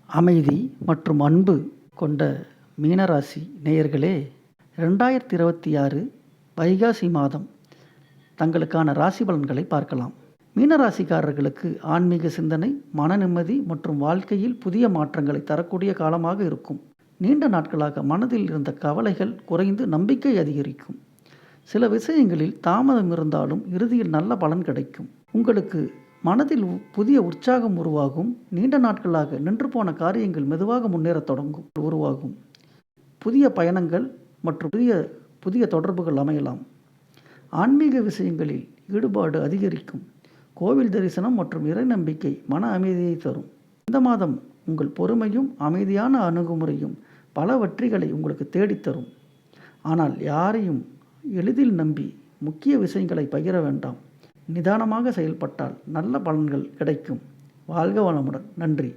அமைதி மற்றும் அன்பு கொண்ட மீனராசி நேயர்களே, 2026 வைகாசி மாதம் தங்களுக்கான ராசி பலன்களை பார்க்கலாம். மீனராசிக்காரர்களுக்கு ஆன்மீக சிந்தனை, மன நிம்மதி மற்றும் வாழ்க்கையில் புதிய மாற்றங்களை தரக்கூடிய காலமாக இருக்கும். நீண்ட நாட்களாக மனதில் இருந்த கவலைகள் குறைந்து நம்பிக்கை அதிகரிக்கும். சில விஷயங்களில் தாமதம் இருந்தாலும் இறுதியில் நல்ல பலன் கிடைக்கும். உங்களுக்கு மனதில் புதிய உற்சாகம் உருவாகும். நீண்ட நாட்களாக நின்று போன காரியங்கள் மெதுவாக முன்னேறத் உருவாகும். புதிய பயணங்கள் மற்றும் புதிய தொடர்புகள் அமையலாம். ஆன்மீக விஷயங்களில் ஈடுபாடு அதிகரிக்கும். கோவில் தரிசனம் மற்றும் இறை நம்பிக்கை மன அமைதியை தரும். இந்த மாதம் உங்கள் பொறுமையும் அமைதியான அணுகுமுறையும் பல வெற்றிகளை உங்களுக்கு தேடித்தரும். ஆனால் யாரையும் எளிதில் நம்பி முக்கிய விஷயங்களை பகிர வேண்டாம். நிதானமாக செயல்பட்டால் நல்ல பலன்கள் கிடைக்கும். வாழ்க வளமுடன். நன்றி.